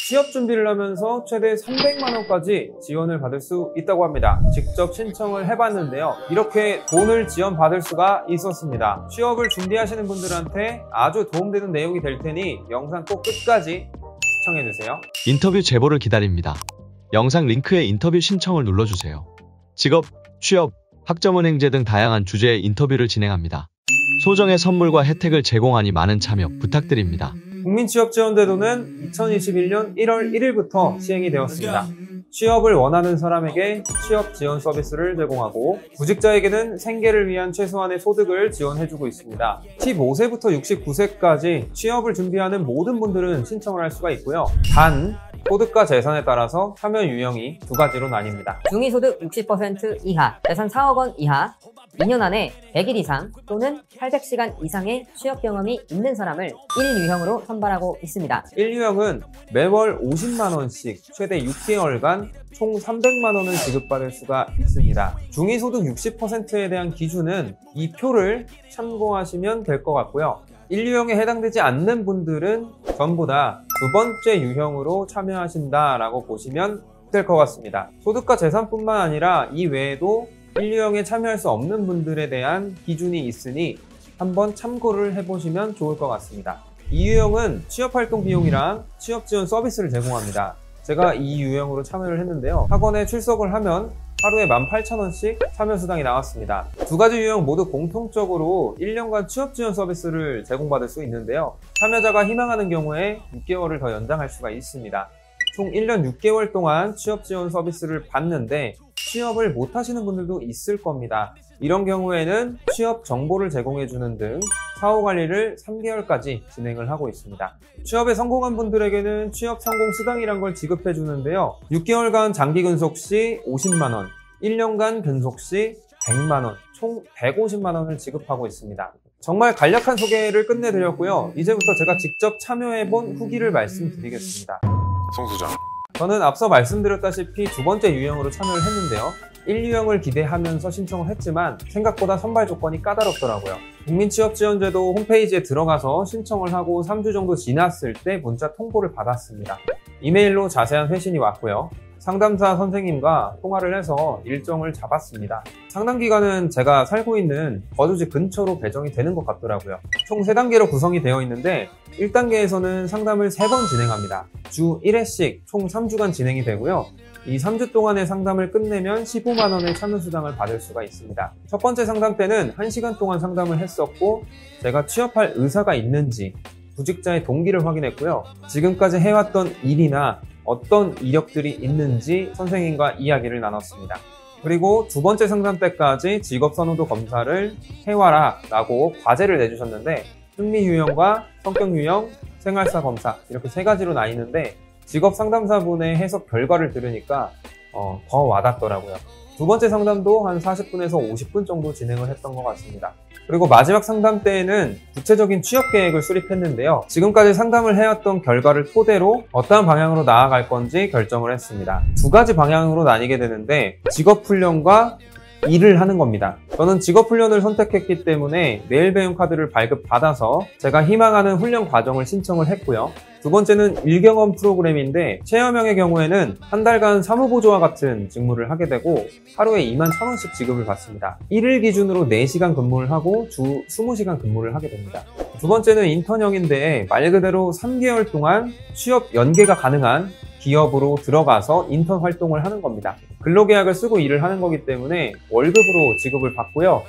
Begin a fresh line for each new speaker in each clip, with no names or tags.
취업 준비를 하면서 최대 300만 원까지 지원을 받을 수 있다고 합니다. 직접 신청을 해봤는데요. 이렇게 돈을 지원받을 수가 있었습니다. 취업을 준비하시는 분들한테 아주 도움되는 내용이 될 테니 영상 꼭 끝까지 시청해주세요.
인터뷰 제보를 기다립니다. 영상 링크에 인터뷰 신청을 눌러주세요. 직업, 취업, 학점은행제 등 다양한 주제의 인터뷰를 진행합니다. 소정의 선물과 혜택을 제공하니 많은 참여 부탁드립니다.
국민취업지원제도는 2021년 1월 1일부터 시행이 되었습니다. 취업을 원하는 사람에게 취업 지원 서비스를 제공하고 구직자에게는 생계를 위한 최소한의 소득을 지원해주고 있습니다. 15세부터 69세까지 취업을 준비하는 모든 분들은 신청을 할 수가 있고요. 단 소득과 재산에 따라서 참여 유형이 두 가지로 나뉩니다.
중위소득 60% 이하, 재산 4억 원 이하, 2년 안에 100일 이상 또는 800시간 이상의 취업 경험이 있는 사람을 1유형으로 선발하고 있습니다.
1유형은 매월 50만 원씩 최대 6개월간 총 300만 원을 지급받을 수가 있습니다. 중위소득 60%에 대한 기준은 이 표를 참고하시면 될 것 같고요. 1유형에 해당되지 않는 분들은 전부 다 두 번째 유형으로 참여하신다라고 보시면 될 것 같습니다. 소득과 재산뿐만 아니라 이 외에도 1유형에 참여할 수 없는 분들에 대한 기준이 있으니 한번 참고를 해보시면 좋을 것 같습니다. 2유형은 취업활동 비용이랑 취업지원 서비스를 제공합니다. 제가 이 유형으로 참여를 했는데요. 학원에 출석을 하면 하루에 18,000원씩 참여수당이 나왔습니다. 두 가지 유형 모두 공통적으로 1년간 취업지원 서비스를 제공받을 수 있는데요. 참여자가 희망하는 경우에 6개월을 더 연장할 수가 있습니다. 총 1년 6개월 동안 취업지원 서비스를 받는데 취업을 못 하시는 분들도 있을 겁니다. 이런 경우에는 취업 정보를 제공해주는 등 사후 관리를 3개월까지 진행을 하고 있습니다. 취업에 성공한 분들에게는 취업 성공 수당이란 걸 지급해 주는데요. 6개월간 장기 근속 시 50만 원, 1년간 근속 시 100만 원, 총 150만 원을 지급하고 있습니다. 정말 간략한 소개를 끝내드렸고요. 이제부터 제가 직접 참여해본 후기를 말씀드리겠습니다.
송 소장.
저는 앞서 말씀드렸다시피 두 번째 유형으로 참여를 했는데요. 1유형을 기대하면서 신청을 했지만 생각보다 선발 조건이 까다롭더라고요. 국민취업지원제도 홈페이지에 들어가서 신청을 하고 3주 정도 지났을 때 문자 통보를 받았습니다. 이메일로 자세한 회신이 왔고요. 상담사 선생님과 통화를 해서 일정을 잡았습니다. 상담기간은 제가 살고 있는 거주지 근처로 배정이 되는 것 같더라고요. 총 3단계로 구성이 되어 있는데 1단계에서는 상담을 3번 진행합니다. 주 1회씩 총 3주간 진행이 되고요. 이 3주 동안의 상담을 끝내면 15만 원의 참여수당을 받을 수가 있습니다. 첫 번째 상담 때는 1시간 동안 상담을 했었고 제가 취업할 의사가 있는지 구직자의 동기를 확인했고요. 지금까지 해왔던 일이나 어떤 이력들이 있는지 선생님과 이야기를 나눴습니다. 그리고 두 번째 상담 때까지 직업선호도 검사를 해와라 라고 과제를 내주셨는데 흥미 유형과 성격 유형, 생활사 검사 이렇게 3가지로 나뉘는데 직업 상담사분의 해석 결과를 들으니까 더 와닿더라고요. 두 번째 상담도 한 40분에서 50분 정도 진행을 했던 것 같습니다. 그리고 마지막 상담 때에는 구체적인 취업 계획을 수립했는데요. 지금까지 상담을 해왔던 결과를 토대로 어떠한 방향으로 나아갈 건지 결정을 했습니다. 두 가지 방향으로 나뉘게 되는데 직업훈련과 일을 하는 겁니다. 저는 직업훈련을 선택했기 때문에 내일 배움 카드를 발급받아서 제가 희망하는 훈련 과정을 신청을 했고요. 두 번째는 일경험 프로그램인데 체험형의 경우에는 한 달간 사무보조와 같은 직무를 하게 되고 하루에 21,000원씩 지급을 받습니다. 1일 기준으로 4시간 근무를 하고 주 20시간 근무를 하게 됩니다. 두 번째는 인턴형인데 말 그대로 3개월 동안 취업 연계가 가능한 기업으로 들어가서 인턴 활동을 하는 겁니다. 근로계약을 쓰고 일을 하는 거기 때문에 월급으로 지급을 받고요.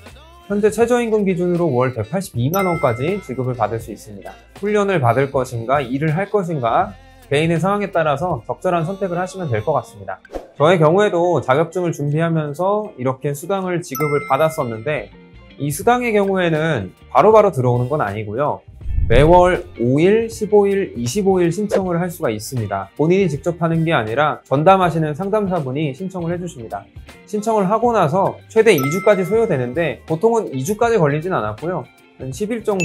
현재 최저임금 기준으로 월 182만 원까지 지급을 받을 수 있습니다. 훈련을 받을 것인가 일을 할 것인가 개인의 상황에 따라서 적절한 선택을 하시면 될 것 같습니다. 저의 경우에도 자격증을 준비하면서 이렇게 수당을 지급을 받았었는데 이 수당의 경우에는 바로바로 들어오는 건 아니고요. 매월 5일, 15일, 25일 신청을 할 수가 있습니다. 본인이 직접 하는 게 아니라 전담하시는 상담사분이 신청을 해주십니다. 신청을 하고 나서 최대 2주까지 소요되는데 보통은 2주까지 걸리진 않았고요. 한 10일 정도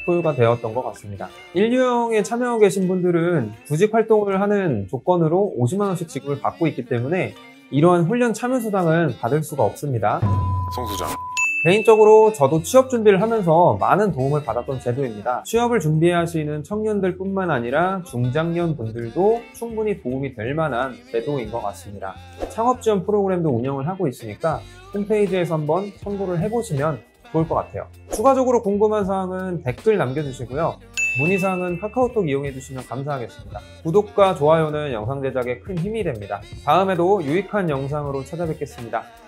소요가 되었던 것 같습니다. 1유형에 참여하고 계신 분들은 구직 활동을 하는 조건으로 50만 원씩 지급을 받고 있기 때문에 이러한 훈련 참여 수당은 받을 수가 없습니다.
송 소장.
개인적으로 저도 취업 준비를 하면서 많은 도움을 받았던 제도입니다. 취업을 준비하시는 청년들 뿐만 아니라 중장년 분들도 충분히 도움이 될 만한 제도인 것 같습니다. 창업 지원 프로그램도 운영을 하고 있으니까 홈페이지에서 한번 참고를 해보시면 좋을 것 같아요. 추가적으로 궁금한 사항은 댓글 남겨주시고요. 문의사항은 카카오톡 이용해주시면 감사하겠습니다. 구독과 좋아요는 영상 제작에 큰 힘이 됩니다. 다음에도 유익한 영상으로 찾아뵙겠습니다.